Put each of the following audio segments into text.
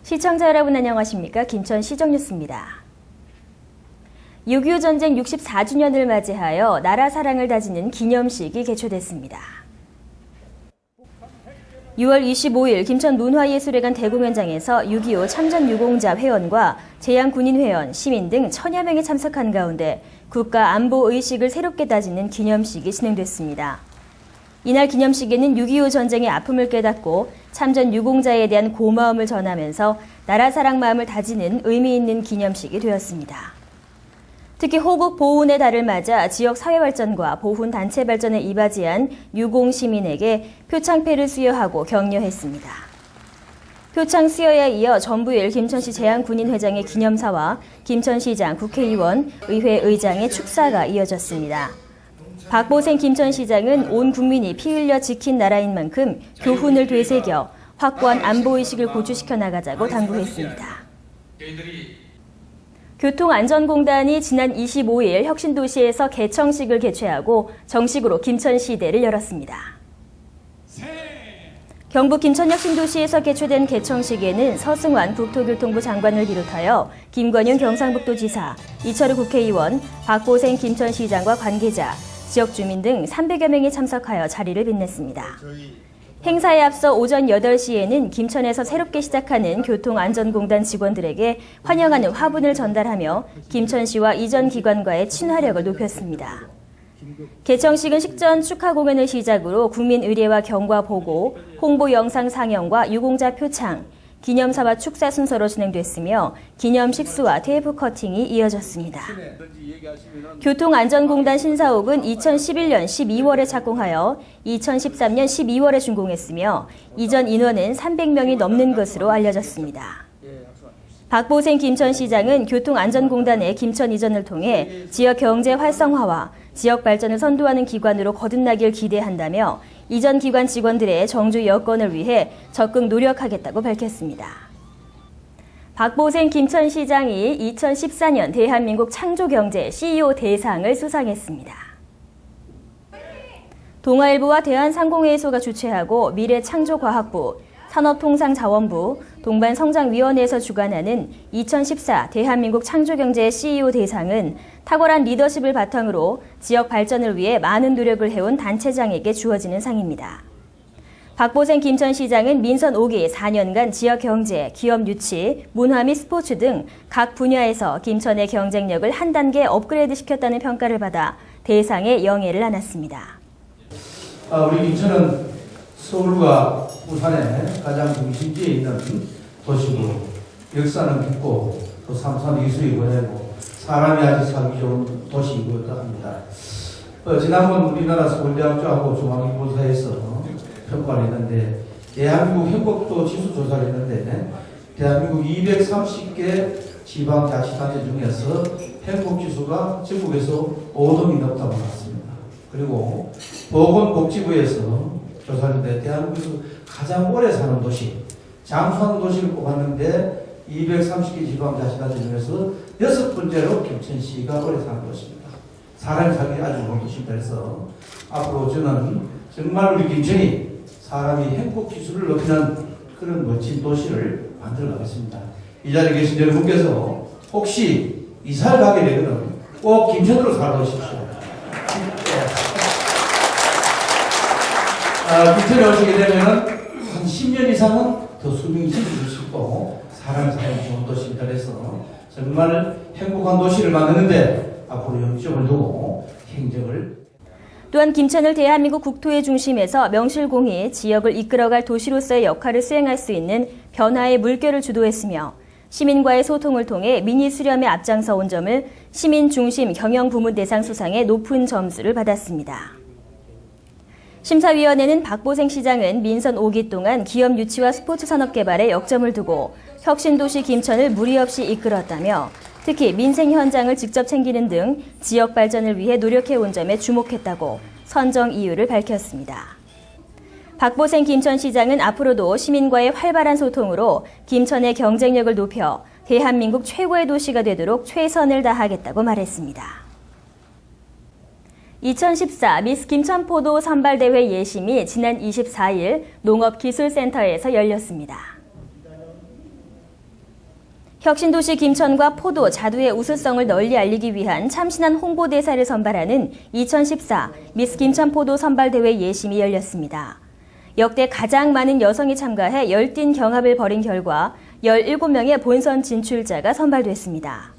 시청자 여러분 안녕하십니까? 김천 시정뉴스입니다. 6.25 전쟁 64주년을 맞이하여 나라 사랑을 다지는 기념식이 개최됐습니다. 6월 25일 김천 문화예술회관 대공연장에서 6.25 참전유공자 회원과 제양군인회원, 시민 등 1000여 명이 참석한 가운데 국가안보의식을 새롭게 다지는 기념식이 진행됐습니다. 이날 기념식에는 6.25 전쟁의 아픔을 깨닫고 참전 유공자에 대한 고마움을 전하면서 나라 사랑 마음을 다지는 의미 있는 기념식이 되었습니다. 특히 호국 보훈의 달을 맞아 지역 사회 발전과 보훈 단체 발전에 이바지한 유공 시민에게 표창패를 수여하고 격려했습니다. 표창 수여에 이어 전부일 김천시 제양군인회장의 기념사와 김천시장, 국회의원, 의회 의장의 축사가 이어졌습니다. 박보생 김천시장은 온 국민이 피 흘려 지킨 나라인 만큼 교훈을 되새겨 확고한 안보의식을 고취시켜 나가자고 당부했습니다. 교통안전공단이 지난 25일 혁신도시에서 개청식을 개최하고 정식으로 김천시대를 열었습니다. 경북 김천혁신도시에서 개최된 개청식에는 서승환 국토교통부 장관을 비롯하여 김관윤 경상북도지사, 이철우 국회의원, 박보생 김천시장과 관계자, 지역 주민 등 300여 명이 참석하여 자리를 빛냈습니다. 행사에 앞서 오전 8시에는 김천에서 새롭게 시작하는 교통안전공단 직원들에게 환영하는 화분을 전달하며 김천시와 이전 기관과의 친화력을 높였습니다. 개청식은 식전 축하 공연을 시작으로 국민의례와 경과 보고, 홍보 영상 상영과 유공자 표창, 기념사와 축사 순서로 진행됐으며 기념식수와 테이프 커팅이 이어졌습니다. 교통안전공단 신사옥은 2011년 12월에 착공하여 2013년 12월에 준공했으며 이전 인원은 300명이 넘는 것으로 알려졌습니다. 박보생 김천시장은 교통안전공단의 김천 이전을 통해 지역 경제 활성화와 지역 발전을 선도하는 기관으로 거듭나길 기대한다며 이전 기관 직원들의 정주 여건을 위해 적극 노력하겠다고 밝혔습니다. 박보생 김천시장이 2014년 대한민국 창조경제 CEO 대상을 수상했습니다. 동아일보와 대한상공회의소가 주최하고 미래창조과학부, 산업통상자원부, 동반성장위원회에서 주관하는 2014 대한민국 창조경제 CEO 대상은 탁월한 리더십을 바탕으로 지역 발전을 위해 많은 노력을 해온 단체장에게 주어지는 상입니다. 박보생 김천시장은 민선 5기 4년간 지역 경제, 기업 유치, 문화 및 스포츠 등 각 분야에서 김천의 경쟁력을 한 단계 업그레이드 시켰다는 평가를 받아 대상에 영예를 안았습니다. 우리 김천은 서울과 부산의 가장 중심지에 있는 도시고 역사는 깊고 또 삼선 이수이 보내고 사람이 아주 살기 좋은 도시이기도 합니다. 지난번 우리나라 서울대학교하고 중앙일보사에서 평가를 했는데 대한민국 행복도 지수 조사를 했는데 대한민국 230개 지방자치단체 중에서 행복지수가 전국에서 5등이 넘다고 나왔습니다. 그리고 보건복지부에서 조사했는데 대한민국에서 가장 오래 사는 도시, 장수하는 도시를 꼽았는데 230개 지방자치단체 중에서 6번째로 김천시가 오래 사는 도시입니다. 사람이 살기 아주 좋은 도시입니다. 그래서 앞으로 저는 정말 우리 김천이 사람이 행복 지수를 높이는 그런 멋진 도시를 만들어 가겠습니다. 이 자리에 계신 여러분께서 혹시 이사를 가게 되면 꼭 김천으로 살아 오십시오. 김천에 오시게 되면 한 10년 이상은 더 수명이 지켜줄 수 있고 사람이 살기 좋은 도시입니다. 그래서 정말 행복한 도시를 만드는데 앞으로 염점을 두고 행정을 또한 김천을 대한민국 국토의 중심에서 명실공히 지역을 이끌어갈 도시로서의 역할을 수행할 수 있는 변화의 물결을 주도했으며 시민과의 소통을 통해 민의 수렴에 앞장서 온 점을 시민 중심 경영 부문 대상 수상에 높은 점수를 받았습니다. 심사위원회는 박보생 시장은 민선 5기 동안 기업 유치와 스포츠 산업 개발에 역점을 두고 혁신도시 김천을 무리 없이 이끌었다며 특히 민생 현장을 직접 챙기는 등 지역 발전을 위해 노력해온 점에 주목했다고 선정 이유를 밝혔습니다. 박보생 김천시장은 앞으로도 시민과의 활발한 소통으로 김천의 경쟁력을 높여 대한민국 최고의 도시가 되도록 최선을 다하겠다고 말했습니다. 2014 미스 김천포도 선발대회 예심이 지난 24일 농업기술센터에서 열렸습니다. 혁신도시 김천과 포도, 자두의 우수성을 널리 알리기 위한 참신한 홍보대사를 선발하는 2014 미스 김천 포도 선발대회 예심이 열렸습니다. 역대 가장 많은 여성이 참가해 열띤 경합을 벌인 결과 17명의 본선 진출자가 선발됐습니다.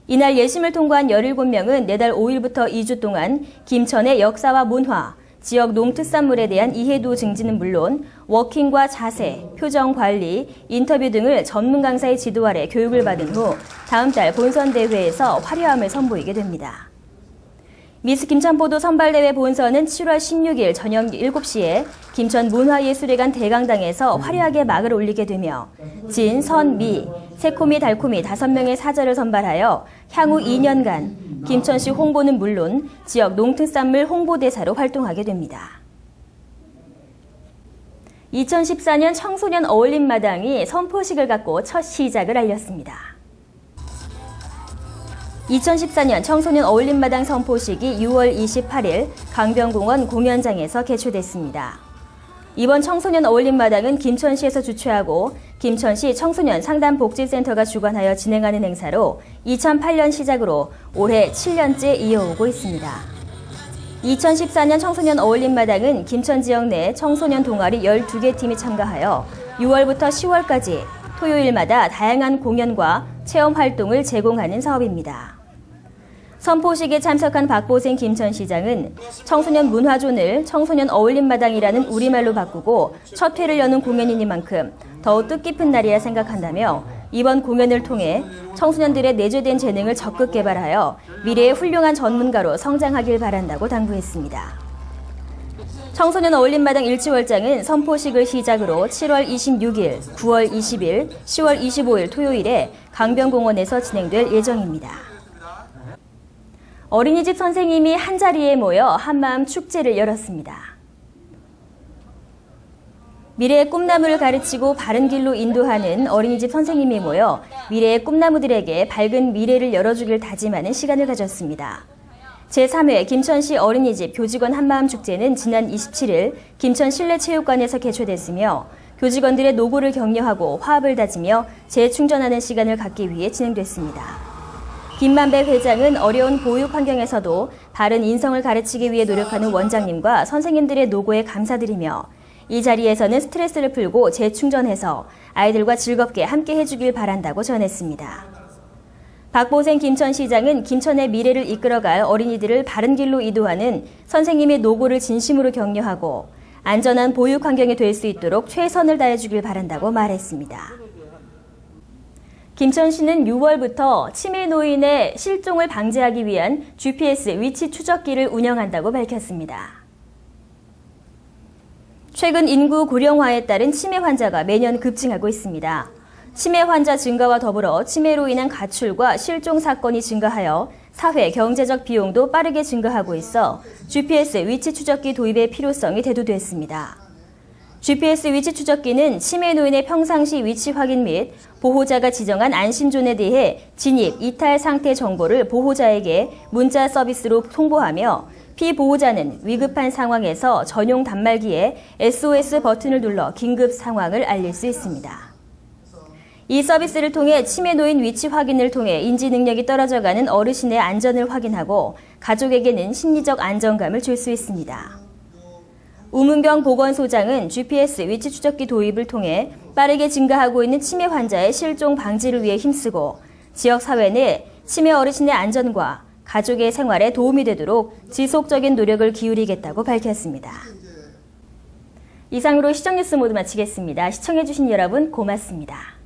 이날 예심을 통과한 17명은 내달 5일부터 2주 동안 김천의 역사와 문화, 지역 농특산물에 대한 이해도 증진은 물론 워킹과 자세, 표정 관리, 인터뷰 등을 전문 강사의 지도 아래 교육을 받은 후 다음 달 본선 대회에서 화려함을 선보이게 됩니다. 미스 김천포도 선발대회 본선은 7월 16일 저녁 7시에 김천 문화예술회관 대강당에서 화려하게 막을 올리게 되며 진, 선, 미, 새코미, 달코미 5명의 사절을 선발하여 향후 2년간 김천시 홍보는 물론 지역 농특산물 홍보대사로 활동하게 됩니다. 2014년 청소년 어울림마당이 선포식을 갖고 첫 시작을 알렸습니다. 2014년 청소년 어울림마당 선포식이 6월 28일 강변공원 공연장에서 개최됐습니다. 이번 청소년 어울림마당은 김천시에서 주최하고 김천시 청소년 상담복지센터가 주관하여 진행하는 행사로 2008년 시작으로 올해 7년째 이어오고 있습니다. 2014년 청소년 어울림마당은 김천 지역 내 청소년 동아리 12개 팀이 참가하여 6월부터 10월까지 토요일마다 다양한 공연과 체험 활동을 제공하는 사업입니다. 선포식에 참석한 박보생 김천시장은 청소년 문화존을 청소년 어울림마당이라는 우리말로 바꾸고 첫 회를 여는 공연이니만큼 더욱 뜻깊은 날이라 생각한다며 이번 공연을 통해 청소년들의 내재된 재능을 적극 개발하여 미래의 훌륭한 전문가로 성장하길 바란다고 당부했습니다. 청소년 어울림마당 일지월장은 선포식을 시작으로 7월 26일, 9월 20일, 10월 25일 토요일에 강변공원에서 진행될 예정입니다. 어린이집 선생님이 한자리에 모여 한마음 축제를 열었습니다. 미래의 꿈나무를 가르치고 바른 길로 인도하는 어린이집 선생님이 모여 미래의 꿈나무들에게 밝은 미래를 열어주길 다짐하는 시간을 가졌습니다. 제3회 김천시 어린이집 교직원 한마음 축제는 지난 27일 김천 실내체육관에서 개최됐으며 교직원들의 노고를 격려하고 화합을 다지며 재충전하는 시간을 갖기 위해 진행됐습니다. 김만배 회장은 어려운 보육 환경에서도 바른 인성을 가르치기 위해 노력하는 원장님과 선생님들의 노고에 감사드리며 이 자리에서는 스트레스를 풀고 재충전해서 아이들과 즐겁게 함께 해주길 바란다고 전했습니다. 박보생 김천시장은 김천의 미래를 이끌어갈 어린이들을 바른 길로 이도하는 선생님의 노고를 진심으로 격려하고 안전한 보육 환경이 될 수 있도록 최선을 다해주길 바란다고 말했습니다. 김천시는 6월부터 치매 노인의 실종을 방지하기 위한 GPS 위치 추적기를 운영한다고 밝혔습니다. 최근 인구 고령화에 따른 치매 환자가 매년 급증하고 있습니다. 치매 환자 증가와 더불어 치매로 인한 가출과 실종 사건이 증가하여 사회 경제적 비용도 빠르게 증가하고 있어 GPS 위치 추적기 도입의 필요성이 대두됐습니다. GPS 위치 추적기는 치매 노인의 평상시 위치 확인 및 보호자가 지정한 안심존에 대해 진입, 이탈 상태 정보를 보호자에게 문자 서비스로 통보하며 피보호자는 위급한 상황에서 전용 단말기에 SOS 버튼을 눌러 긴급 상황을 알릴 수 있습니다. 이 서비스를 통해 치매 노인 위치 확인을 통해 인지 능력이 떨어져가는 어르신의 안전을 확인하고 가족에게는 심리적 안정감을 줄 수 있습니다. 우문경 보건소장은 GPS 위치 추적기 도입을 통해 빠르게 증가하고 있는 치매 환자의 실종 방지를 위해 힘쓰고 지역 사회 내 치매 어르신의 안전과 가족의 생활에 도움이 되도록 지속적인 노력을 기울이겠다고 밝혔습니다. 이상으로 시정뉴스 모두 마치겠습니다. 시청해주신 여러분 고맙습니다.